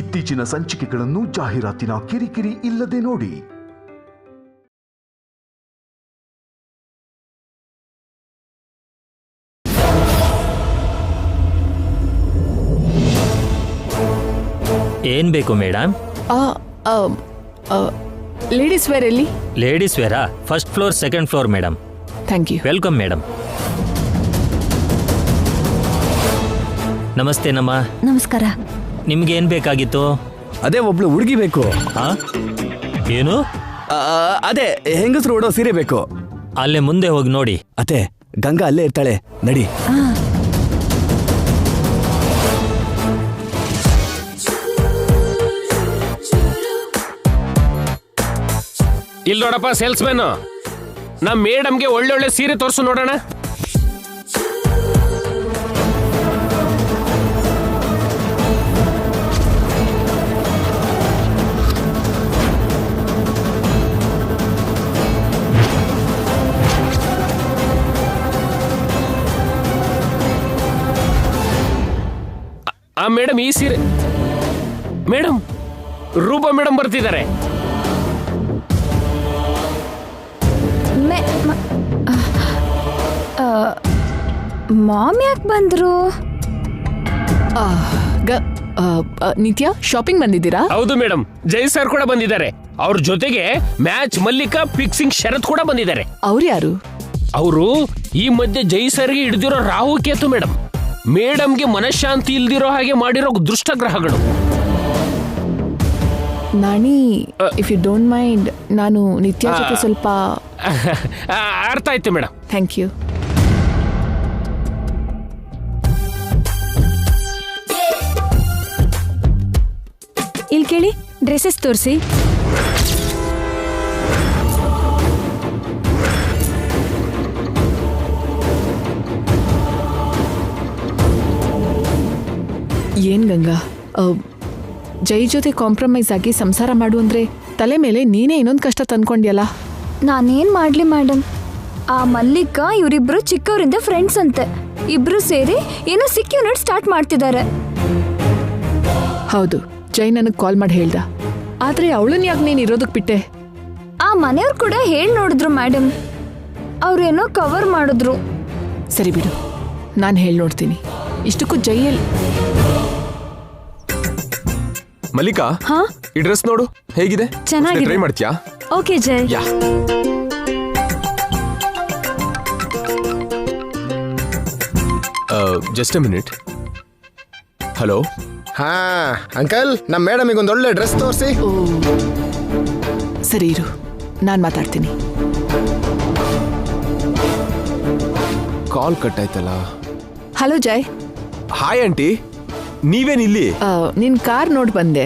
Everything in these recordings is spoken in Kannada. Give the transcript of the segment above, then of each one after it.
ಇತ್ತೀಚಿನ ಸಂಚಿಕೆಗಳನ್ನು ಜಾಹೀರಾತಿನ ಕಿರಿಕಿರಿ ಇಲ್ಲದೆ ನೋಡಿ. ಏನ್ ಬೇಕು ಮೇಡಮ್? ಲೇಡೀಸ್ ವೇರ್ ಎಲ್ಲಿ? ಲೇಡೀಸ್ ವೇರಾ? First floor, second floor madam. Thank you. Welcome madam. ನಮಸ್ತೆ ನಮ್ಮ. ನಮಸ್ಕಾರ. ನಿಮ್ಗೆ ಏನ್ ಬೇಕಾಗಿತ್ತು? ಅದೇ ಒಬ್ಳು ಹುಡುಗಿ ಬೇಕು. ಏನು? ಅದೇ ಹೆಂಗಸರು ಉಡೋ ಸೀರೆ ಬೇಕು. ಅಲ್ಲೇ ಮುಂದೆ ಹೋಗಿ ನೋಡಿ. ಅತ್ತೆ, ಗಂಗಾ ಅಲ್ಲೇ ಇರ್ತಾಳೆ, ನಡಿ. ಇಲ್ಲಿ ನೋಡಪ್ಪ ಸೇಲ್ಸ್ ಮ್ಯಾನ್, ನಮ್ಮ ಮೇಡಮ್ಗೆ ಒಳ್ಳೊಳ್ಳೆ ಸೀರೆ ತೋರಿಸು ನೋಡೋಣ. ಮೇಡಮ್ ಈ ಸೀರೆ ಮೇಡಮ್ ರೂಪಾ ಮೇಡಮ್ ಬರ್ತಿದ್ದಾರೆ. ಮಾಮ್ ಯಾಕೆ ಬಂದ್ರು? ನಿತ್ಯ ಶಾಪಿಂಗ್ ಬಂದಿದ್ದೀರಾ? ಹೌದು ಮೇಡಮ್, ಜೈ ಸರ್ ಕೂಡ ಬಂದಿದ್ದಾರೆ. ಅವ್ರ ಜೊತೆಗೆ ಮ್ಯಾಚ್ ಮಲ್ಲಿಕಾ ಫಿಕ್ಸಿಂಗ್ ಶರತ್ ಕೂಡ ಬಂದಿದ್ದಾರೆ. ಅವ್ರು ಯಾರು? ಅವರು ಈ ಮಧ್ಯೆ ಜೈ ಸರ್ಗೆ ಹಿಡಿದಿರೋ ರಾಹು ಕೇತು ಮೇಡಮ್. ಮೇಡಮ್ಗೆ ಮನಃಶಾಂತಿ ಇಲ್ದಿರೋ ಹಾಗೆ ಮಾಡಿರೋ ದುಷ್ಟಗ್ರಹಗಳು. Naani, if you don't mind, ನಾನು ನಿತ್ಯ ಜೊತೆ ಸ್ವಲ್ಪ. ಅರ್ಥ ಆಯ್ತು ಮೇಡಮ್. Thank you. ಇಲ್ಲಿ ಕೇಳಿ, ಡ್ರೆಸ್ಸಸ್ ತೋರಿಸಿ. ಏನ್ ಗಂಗಾ, ಜೈ ಜೊತೆ ಕಾಂಪ್ರಮೈಸ್ ಆಗಿ ಸಂಸಾರ ಮಾಡು ಅಂದ್ರೆ ತಲೆ ಮೇಲೆ ನೀನೇ ಇನ್ನೊಂದು ಕಷ್ಟ ತಂದ್ಕೊಂಡ್ಯಲ್ಲ. ನಾನೇನ್ ಮಾಡ್ಲಿ ಮೇಡಮ್? ಆ ಮಲ್ಲಿಕಾ ಇವರಿಬ್ರು ಚಿಕ್ಕವರಿಂದ ಫ್ರೆಂಡ್ಸ್ ಅಂತೆ. ಇಬ್ರು ಸೇರಿ ಏನೋ ಸಿಕ್ ಯೂನಿಟ್ ಸ್ಟಾರ್ಟ್ ಮಾಡ್ತಿದ್ದಾರೆ. ಹೌದು, ಜೈ ನನಗೆ ಕಾಲ್ ಮಾಡಿ ಹೇಳ್ದ. ಆದ್ರೆ ಅವಳನ್ನ ಯಾಕೆ ನೀನು ಇರೋದಕ್ಕೆ ಬಿಟ್ಟೆ? ಆ ಮನೆಯವ್ರು ಕೂಡ ಹೇಳಿ ನೋಡಿದ್ರು ಮೇಡಮ್. ಅವ್ರೇನೋ ಕವರ್ ಮಾಡಿದ್ರು. ಸರಿ ಬಿಡು, ನಾನು ಹೇಳಿ ನೋಡ್ತೀನಿ. ಇಷ್ಟಕ್ಕೂ ಜೈಯಲ್ಲಿ ಮಲ್ಲಿಕಾ, ಹಾ, ಈ ಡ್ರೆಸ್ ನೋಡು ಹೇಗಿದೆ. ಚೆನ್ನಾಗಿದೆ. ಟ್ರೈ ಮಾಡ್ತೀಯಾ? Okay Jai. Yeah. Just A minute. Hello. ಹಾ ಅಂಕಲ್, ನಮ್ಮ ಮೇಡಮಿಗೆ ಒಂದು ಒಳ್ಳೆ ಡ್ರೆಸ್ ತೋರಿಸಿ. ಸರಿ ಇರು, ನಾನು ಮಾತಾಡ್ತೀನಿ. ಕಾಲ್ ಕಟ್ ಆಯ್ತಲ್ಲ. ಹಲೋ ಜೈ. ಹಾಯ್ ಆಂಟಿ, ನೀವೇನಿಲ್ಲಿ? ನಿನ್ ಕಾರ್ ನೋಡಿ ಬಂದೆ.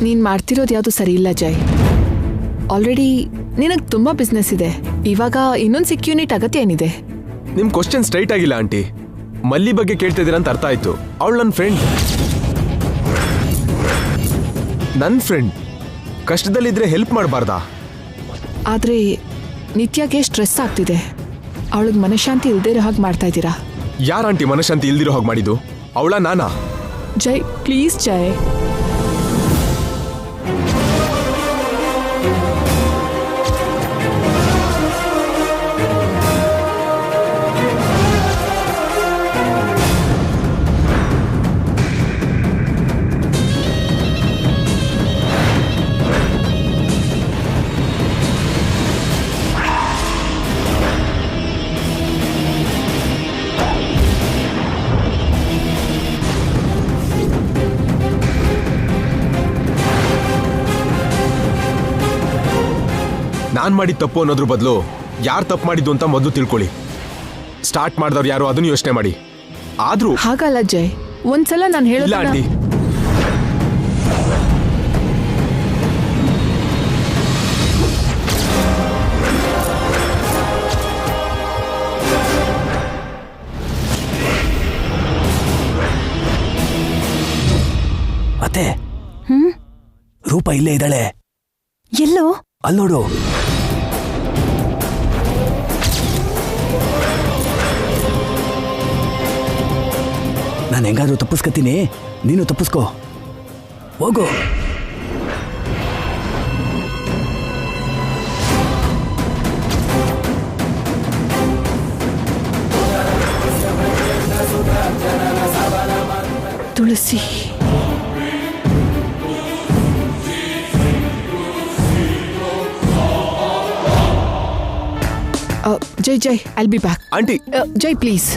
ನೀನ್ ಮಾಡ್ತಿರೋದು ಯಾವುದು ಸರಿ ಇಲ್ಲ ಜೈ. ಆಲ್ರೆಡಿ ನಿನಗೆ ತುಂಬಾ ಬಿಸ್ನೆಸ್ ಇದೆ. ಇವಾಗ ಇನ್ನೊಂದು ಸಿಕ್ ಯೂನಿಟ್ ಅಗತ್ಯ ಏನಿದೆ? ನಿಮ್ ಕ್ವಶನ್ ಸ್ಟ್ರೈಟ್ ಆಗಿಲ್ಲ ಆಂಟಿ. ಮಲ್ಲಿ ಬಗ್ಗೆ ಕೇಳ್ತಾ ಇದೀರ ಅಂತ ಅರ್ಥ ಆಯ್ತು. ಅವಳು ನನ್ನ ಫ್ರೆಂಡ್. ನನ್ನ ಫ್ರೆಂಡ್ ಕಷ್ಟದಲ್ಲಿದ್ರೆ ಹೆಲ್ಪ್ ಮಾಡಬಾರ್ದಾ? ಆದ್ರೆ ನಿತ್ಯಗೆ ಸ್ಟ್ರೆಸ್ ಆಗ್ತಿದೆ. ಅವಳಿಗೆ ಮನಃಶಾಂತಿ ಇಲ್ದೇ ಇರೋ ಹಾಗೆ ಮಾಡ್ತಾ ಇದ್ದೀರಾ. ಯಾರ ಆಂಟಿ ಮನಃಶಾಂತಿ ಇಲ್ದಿರೋ ಹಾಗೆ ಮಾಡಿದ್ದು? ಅವಳ ನಾನಾ? ಜೈ ಪ್ಲೀಸ್ ಜೈ. ನಾನ್ ಮಾಡಿದ ತಪ್ಪು ಅನ್ನೋದ್ರ ಬದಲು ಯಾರು ತಪ್ಪು ಮಾಡಿದ್ದು ಅಂತ ಮೊದಲು ತಿಳ್ಕೊಳ್ಳಿ. ಸ್ಟಾರ್ಟ್ ಮಾಡಿದವ್ರು ಯಾರು ಅದನ್ನು ಯೋಚನೆ ಮಾಡಿ. ಆದ್ರೂ ಹಾಗಲ್ಲ ಜೈ, ಒಂದ್ಸಲ ನಾನು ಇಲ್ಲ ಹೇಳೋದು. ಆಂಟಿ, ಅತ್ತೆ ರೂಪ ಇಲ್ಲೇ ಇದ್ದಾಳೆ. ಎಲ್ಲೋ? ಅಲ್ಲಿ ನೋಡು. ನಾನು ಹೆಂಗಾದ್ರೂ ತಪ್ಪಿಸ್ಕತೀನಿ, ನೀನು ತಪ್ಪಿಸ್ಕೋ. ಹೋಗು. Tulasi, Jai I'll be back. Aunty Jai please.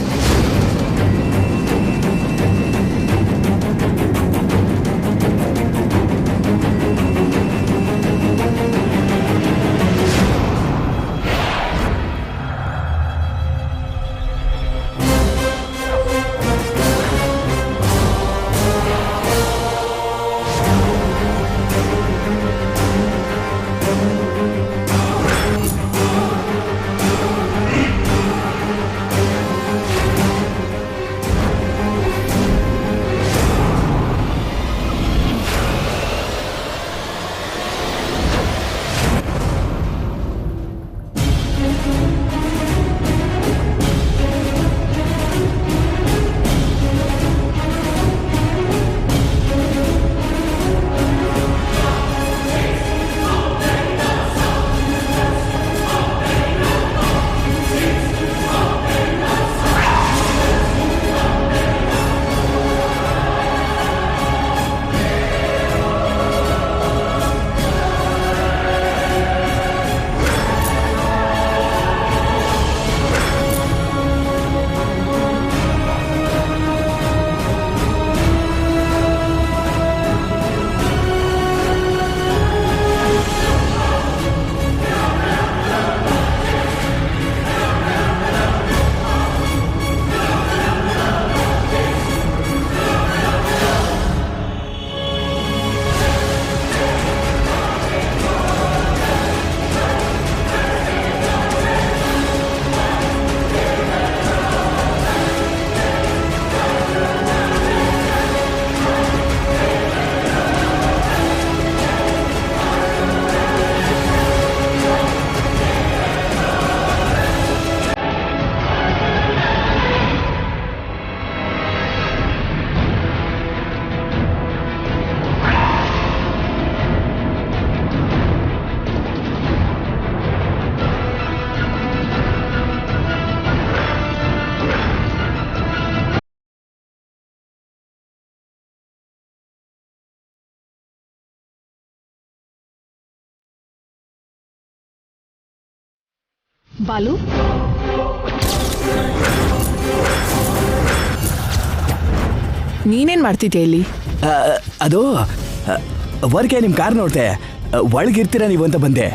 Balu, ನೀನೇನ್ ಮಾಡ್ತಿದ್ಯಾ ಇಲ್ಲಿ? ಅದು ವರ್ಕೆ ನಿಮ್ ಕಾರ್ ನೋಡ್ತೆ, ಒಳಗಿರ್ತೀರಾ ನೀವು ಅಂತ ಬಂದೆ.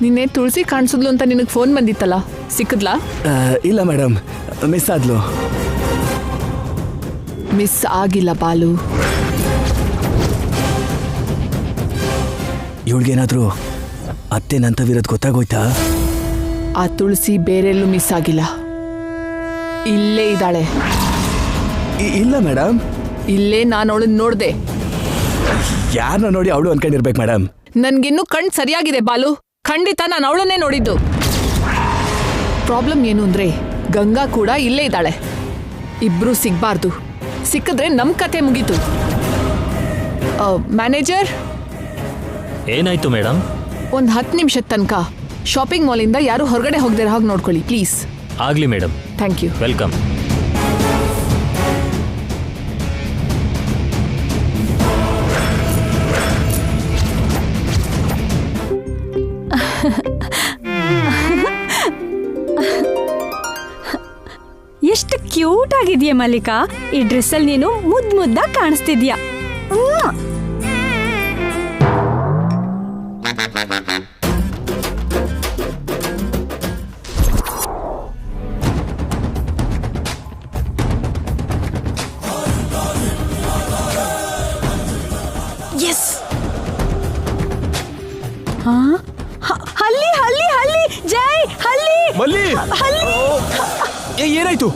ನಿನ್ನೆ ತುಳಸಿ ಕಾಣಿಸಿದ್ಲು ಅಂತ ನಿನಗೆ ಫೋನ್ ಬಂದಿತ್ತಲ್ಲ, ಸಿಕ್ಕದ್ಲಾ? ಇಲ್ಲ ಮೇಡಮ್, ಮಿಸ್ ಆದ್ಲು. ಮಿಸ್ ಆಗಿಲ್ಲ ಬಾಲು. ಇವಳಿಗೇನಾದ್ರೂ ಅತ್ತೆ ನಂತವಿರೋದು ಗೊತ್ತಾಗೋಯ್ತಾ? ಆ ತುಳಸಿ ಬೇರೆಲ್ಲೂ ಮಿಸ್ ಆಗಿಲ್ಲ, ಇಲ್ಲೇ ಇದ್ದಾಳೆ. ಇಲ್ಲ ಮೇಡಮ್, ಇಲ್ಲೇ ನಾನು ಅವಳನ್ನ ನೋಡ್ದೆ. ಯಾರನ್ನ ನೋಡಿ ಅವಳು ಅನ್ಕೊಂಡಿರ್ಬೇಕು ಮೇಡಮ್. ನನ್ಗಿನ್ನೂ ಕಣ್ ಸರಿಯಾಗಿದೆ ಬಾಲು, ಖಂಡಿತ ನಾನು ಅವಳನ್ನೇ ನೋಡಿದ್ದು. ಪ್ರಾಬ್ಲಮ್ ಏನು ಅಂದ್ರೆ ಗಂಗಾ ಕೂಡ ಇಲ್ಲೇ ಇದ್ದಾಳೆ. ಇಬ್ರು ಸಿಗ್ಬಾರ್ದು, ಸಿಕ್ಕಿದ್ರೆ ನಮ್ ಕತೆ ಮುಗೀತು. ಮ್ಯಾನೇಜರ್, ಏನಾಯ್ತು ಮೇಡಮ್? ಒಂದು 10 ನಿಮಿಷದ ತನಕ ಶಾಪಿಂಗ್ ಮಾಲಿಂದ ಯಾರು ಹೊರಗಡೆ ಹೋಗದಿರೋ ಹಾಗೆ ನೋಡ್ಕೊಳ್ಳಿ ಪ್ಲೀಸ್. ಆಗ್ಲಿ ಮೇಡಮ್. Thank you. ವೆಲ್ಕಮ್. ಎಷ್ಟು ಕ್ಯೂಟ್ ಆಗಿದೆಯಾ ಮಲ್ಲಿಕಾ. ಈ ಡ್ರೆಸ್ಸಲ್ಲಿ ನೀನು ಮುದ್ದಾಗಿ ಕಾಣಿಸ್ತಿದ್ಯಾ. ಎಸ್. ಹಲ್ಲಿ ಹಲ್ಲಿ ಹಲ್ಲಿ ಜೈ ಹಲ್ಲಿ ಮಲ್ಲಿ. ಹಲ್ಲಿ. ಏನಾಯ್ತು?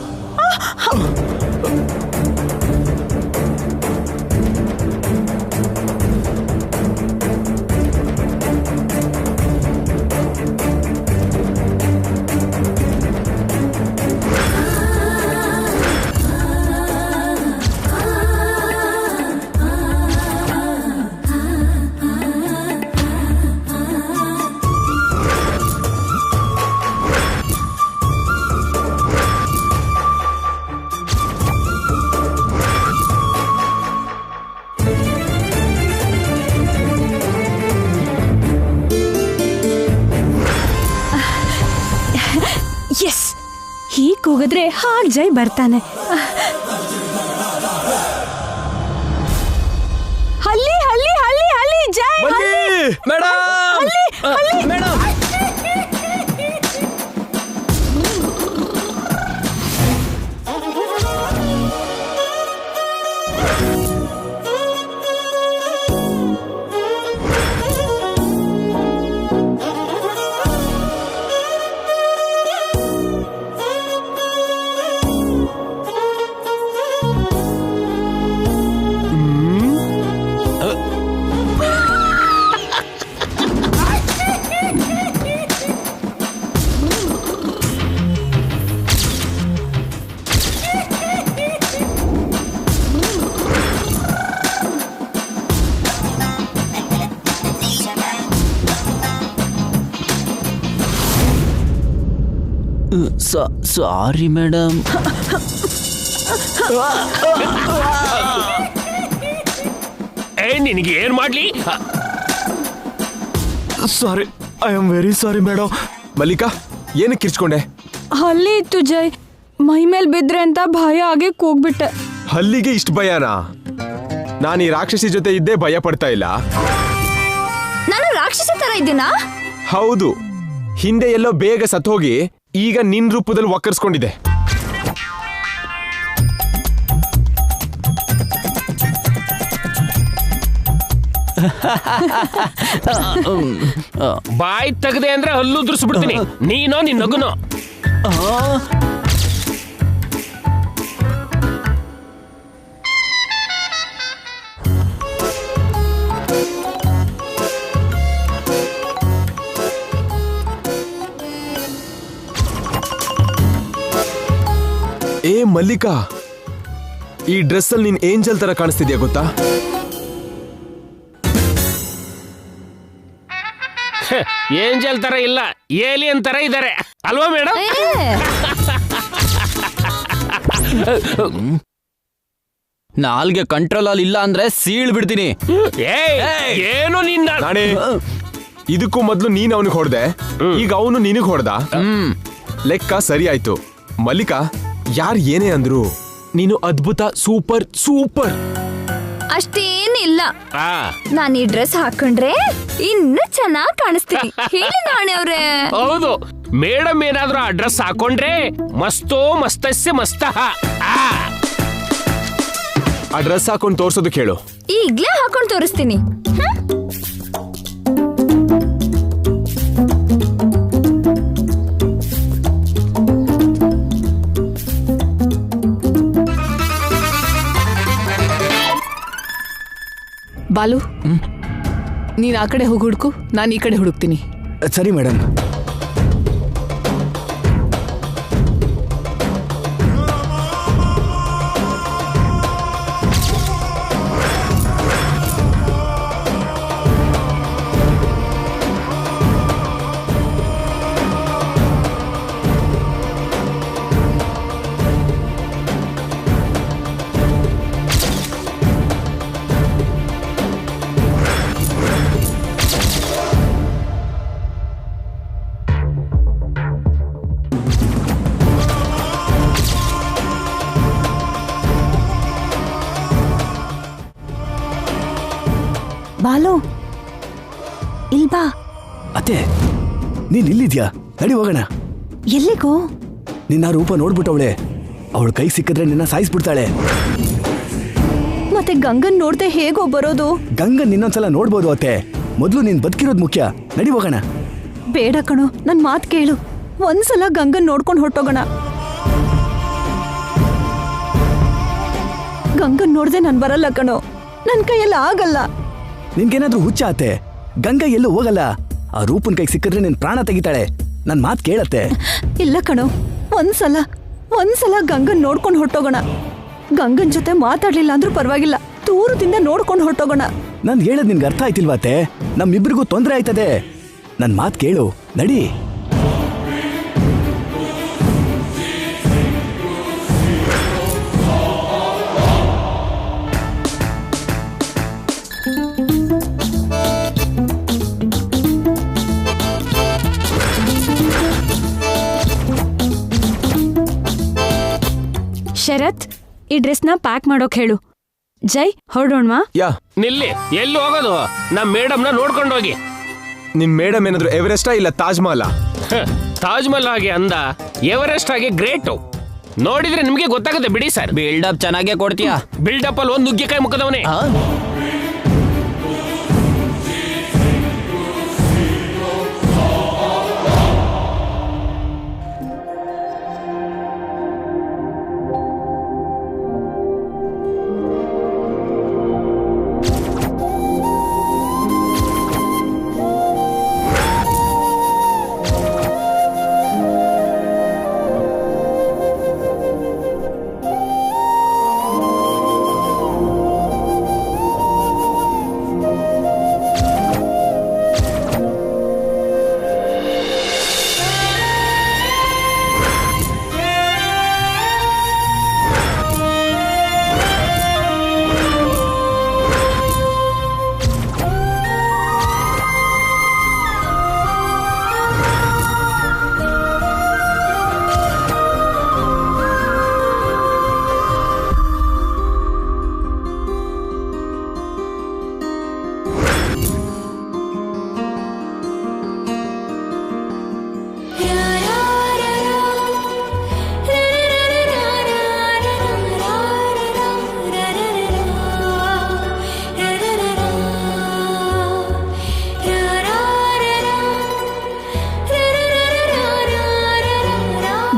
ಕೂಗಿದ್ರೆ ಹಾಗ್ ಜೈ ಬರ್ತಾನೆ. ಹಲ್ಲಿ ಹಲ್ಲಿ ಹಲ್ಲಿ ಹಲ್ಲಿ ಜೈ ಮೇಡಮ್ ಸಾರಿ ಮೇಡಮ್. ನಿನಗೆ ಏನ್ ಮಾಡ್ಲಿ? Sorry, I am very sorry madam. Mallika, ಏನಕ್ಕೆ ಕಿರ್ಚ್ಕೊಂಡೆ? ಹಲ್ಲಿ ಇತ್ತು ಜೈ, ಮೈ ಮೇಲ್ ಬಿದ್ರೆ ಅಂತ ಭಯ ಆಗಿ ಕೂಗ್ಬಿಟ್ಟೆ. ಹಲ್ಲಿಗೆ ಇಷ್ಟು ಭಯನಾ? ನಾನು ಈ ರಾಕ್ಷಸಿ ಜೊತೆ ಇದ್ದೇ ಭಯ ಪಡ್ತಾ ಇಲ್ಲ. ನಾನು ರಾಕ್ಷಸಿ ತರ ಇದ್ದೀನಾ? ಹೌದು, ಹಿಂದೆ ಎಲ್ಲೋ ಬೇಗ ಸತ್ತೋಗಿ ಈಗ ನಿನ್ ರೂಪದಲ್ಲಿ ಒಕ್ಕರ್ಸ್ಕೊಂಡಿದೆ. ಬಾಯ್ ತೆಗದೆ ಅಂದ್ರೆ ಹಲ್ಲು ಉದುರಿಸ್ಬಿಡ್ತೀನಿ. ನೀನೋ ನಿನ್ ನಗುನೋ. ಏ ಮಲ್ಲಿಕಾ, ಈ ಡ್ರೆಸ್ ಅಲ್ಲಿ ನೀನ್ ಏಂಜಲ್ ತರ ಕಾಣಿಸ್ತಿದ್ಯಾ ಗೊತ್ತಾ? ಏಂಜಲ್ ತರ ಇಲ್ಲ, ಏಲಿಯನ್ ತರ ಇದಾರೆ ಅಲ್ವಾ ಮೇಡಮ್? ನಾಲ್ಗೆ ಕಂಟ್ರೋಲ್ ಅಲ್ಲಿ ಇಲ್ಲ ಅಂದ್ರೆ ಸೀಳ್ ಬಿಡ್ತೀನಿ. ಏನು ನಿನ್ನ ನಾನೇ ಇದಕ್ಕೂ ಮೊದ್ಲು ನೀನ್ ಅವನಿಗೆ ಹೊಡೆದೆ, ಈಗ ಅವನು ನಿನಗ್ ಹೊಡೆದ. ಲೆಕ್ಕ ಸರಿ ಆಯ್ತು. ಮಲ್ಲಿಕಾ, ಯಾರ್ ಏನೇ ಅಂದ್ರು ನೀನು ಅದ್ಭುತ, ಸೂಪರ್ ಸೂಪರ್. ಅಷ್ಟೇನಿಲ್ಲ, ನಾನು ಈ ಡ್ರೆಸ್ ಹಾಕೊಂಡ್ರೆ ಇನ್ನು ಚೆನ್ನಾಗ್ ಕಾಣಿಸ್ತೀನಿ. ಹೇಳಿ ನಾಣೆ ಅವ್ರೆ. ಹೌದು ಮೇಡಮ್, ಏನಾದ್ರೂ ಆ ಡ್ರೆಸ್ ಹಾಕೊಂಡ್ರೆ ಮಸ್ತೋ ಮಸ್ತಸ್ಯ ಮಸ್ತಃ. ಆ ಡ್ರೆಸ್ ಹಾಕೊಂಡು ತೋರ್ಸೋದಕ್ಕೆ ಹೇಳು. ಈಗ್ಲೇ ಹಾಕೊಂಡ್ ತೋರಿಸ್ತೀನಿ. ಬಾಲು, ನೀನ್ ಆ ಕಡೆ ಹೋಗಿ ಹುಡುಕು, ನಾನು ಈ ಕಡೆ ಹುಡುಕ್ತೀನಿ. ಸರಿ ಮೇಡಮ್. ಬಾಲು, ಇಲ್ಬಾ. ಅತ್ತೆ, ನೀನ್ ಇಲ್ಲಿದ್ಯಾ? ನಡಿ ಹೋಗೋಣ. ಎಲ್ಲಿಗೋ? ನಿನ್ನ ರೂಪ ನೋಡ್ಬಿಟ್ಟವಳೆ, ಅವಳ ಕೈ ಸಿಕ್ಕಿದ್ರೆ ನಿನ್ನ ಸಾಯಿಸ್ಬಿಡ್ತಾಳೆ. ಮತ್ತೆ ಗಂಗನ್ ನೋಡ್ದೆ ಹೇಗೋ ಬರೋದು? ಗಂಗನ್ ಇನ್ನೊಂದ್ಸಲ ನೋಡ್ಬೋದು ಅತ್ತೆ, ಮೊದ್ಲು ನೀನ್ ಬದುಕಿರೋದು ಮುಖ್ಯ. ನಡಿ ಹೋಗೋಣ. ಬೇಡ ಕಣೋ, ನನ್ ಮಾತ್ ಕೇಳು. ಒಂದ್ಸಲ ಗಂಗನ್ ನೋಡ್ಕೊಂಡು ಹೊರಟೋಗೋಣ. ಗಂಗನ್ ನೋಡ್ದೆ ನಾನ್ ಬರಲ್ಲ ಕಣೋ, ನನ್ ಕೈಯೆಲ್ಲ ಆಗಲ್ಲ. ನಿನ್ಗೇನಾದ್ರೂ ಹುಚ್ಚ ಆತೆ? ಗಂಗಾ ಎಲ್ಲೂ ಹೋಗಲ್ಲ. ಆ ರೂಪನ್ ಕೈ ಸಿಕ್ಕಿದ್ರೆ ನಿನ್ ಪ್ರಾಣ ತೆಗಿತಾಳೆ. ನನ್ ಮಾತ್ ಕೇಳತ್ತೆ. ಇಲ್ಲ ಕಣೋ, ಒಂದ್ಸಲ ಗಂಗನ್ ನೋಡ್ಕೊಂಡು ಹೊರಟೋಗೋಣ. ಗಂಗನ್ ಜೊತೆ ಮಾತಾಡ್ಲಿಲ್ಲ ಅಂದ್ರೂ ಪರವಾಗಿಲ್ಲ, ದೂರದಿಂದ ನೋಡ್ಕೊಂಡು ಹೊರಟೋಗೋಣ. ನಾನ್ ಹೇಳದ್ ನಿನ್ಗೆ ಅರ್ಥ ಆಯ್ತಿಲ್ವಾತೆ? ನಮ್ಮಿಬ್ರಿಗೂ ತೊಂದರೆ ಆಯ್ತದೆ. ನನ್ ಮಾತ್ ಕೇಳು, ನಡಿ. ಶರತ್ ಈ ಡ್ರೆಸ್ನ ಪ್ಯಾಕ್ ಮಾಡೋಕ್ ಹೇಳು. ಜೈ ಹೊರಡೋಣವಾ? ಯಾ ನಿಲ್ಲಿ, ಎಲ್ಲಿ ಹೋಗೋದು? ನಮ್ ಮೇಡಮ್ನ ನೋಡ್ಕೊಂಡು ಹೋಗಿ. ನಿಮ್ ಮೇಡಮ್ ಏನಾದ್ರು ಎವರೆಸ್ಟಾ ಇಲ್ಲ ತಾಜ್ ಮಹಲ್? ತಾಜ್ ಮಹಲ್ ಹಾಗೆ ಅಂದ, ಎವರೆಸ್ಟ್ ಹಾಗೆ ಗ್ರೇಟು. ನೋಡಿದ್ರೆ ನಿಮ್ಗೆ ಗೊತ್ತಾಗುತ್ತೆ ಬಿಡಿ ಸರ್. ಬಿಲ್ಡಪ್ ಚೆನ್ನಾಗೇ ಕೊಡ್ತೀಯಾ? ಬಿಲ್ಡಪ್ ಅಲ್ಲಿ ಒಂದು ನುಗ್ಗೆಕಾಯಿ ಮುಖದವನೇ.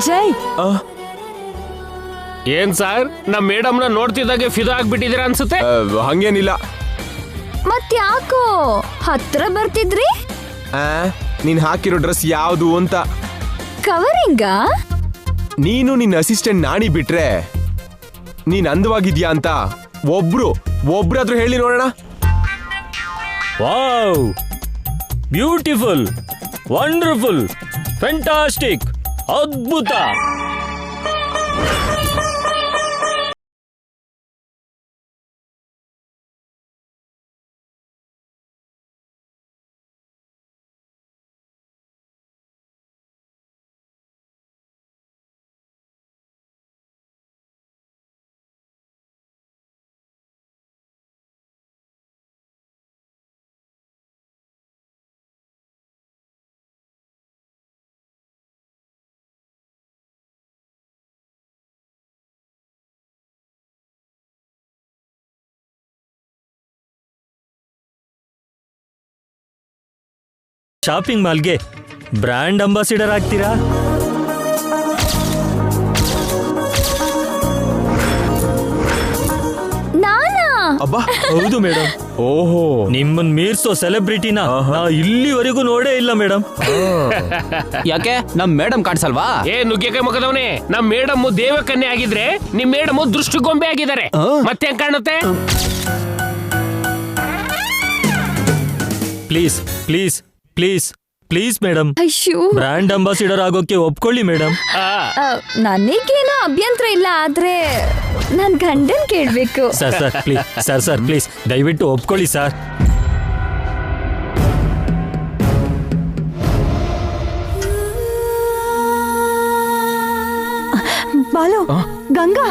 ಜೈ, ಏನ್ ಸರ್, ನಮ್ ಮೇಡಮ್ನ ನೋಡ್ತಿದ್ದಾಗೆ ಫಿದಾ ಆಗ್ಬಿಟ್ಟಿದ್ದೀರಾ ಅನ್ಸುತ್ತೆ. ಹಂಗೇನಿಲ್ಲ. ಮತ್ಯಾಕೋ ಹತ್ರ ಬರ್ತಿದ್ರಿ? ನೀನ್ ಹಾಕಿರೋ ಡ್ರೆಸ್ ಯಾವ್ದು ಅಂತ. ಕವರಿಂಗ? ನೀನು ನಿನ್ನ ಅಸಿಸ್ಟೆಂಟ್ ನಾಣಿ ಬಿಟ್ರೆ ನೀನ್ ಅಂದವಾಗಿದ್ಯಾ ಅಂತ ಒಬ್ರಾದ್ರೂ ಹೇಳಿ ನೋಡೋಣ. ವಾವ್, ಬ್ಯೂಟಿಫುಲ್, ವಂಡರ್ಫುಲ್, ಫ್ಯಾಂಟಾಸ್ಟಿಕ್, ಅದ್ಭುತ. ಶಾಪಿಂಗ್ ಮಾಲ್ಗೆ ಬ್ರ್ಯಾಂಡ್ ಅಂಬಾಸಿಡರ್ ಆಗ್ತೀರಾ? ನಾನಾ? ಅಬ್ಬಾ, ಹೌದು ಮೇಡಮ್. ಓಹೋ, ನಿಮ್ಮನ್ ಮೀರ್ಸೋ ಸೆಲೆಬ್ರಿಟಿನ ನಾ ಇಲ್ಲಿವರೆಗೂ ನೋಡೇ ಇಲ್ಲ ಮೇಡಮ್. ಯಾಕೆ ನಮ್ ಮೇಡಮ್ ಕಾಣಿಸಲ್ವಾ? ಏ ನುಗ್ಗೆಕಾಯಿ ಮುಖದವನೇ, ನಮ್ ಮೇಡಮ್ ದೇವಕನ್ಯೆ ಆಗಿದ್ರೆ ನಿಮ್ ಮೇಡಮ್ ದೃಷ್ಟಿಗೊಂಬೆ ಆಗಿದ್ದಾರೆ. ಮತ್ತೆ ಹೆಂಗ್ ಕಾಣುತ್ತೆ? Please please please please madam, ಅಯ್ಯೋ, ಬ್ರ್ಯಾಂಡ್ ಅಂಬಾಸಿಡರ್ ಆಗೋಕೆ ಒಪ್ಕೊಳ್ಳಿ ಮೇಡಮ್. ನನಗೇನೋ ಅಭ್ಯಂತರ ಇಲ್ಲ, ಆದ್ರೆ ನನ್ ಗಂಡನ್ ಕೇಳ್ಬೇಕು. ಸರ್ ಪ್ಲೀಸ್, ಸರ್ ಪ್ಲೀಸ್ ದಯವಿಟ್ಟು ಒಪ್ಕೊಳ್ಳಿ ಸರ್. ಬಾಲು, ಗಂಗಾ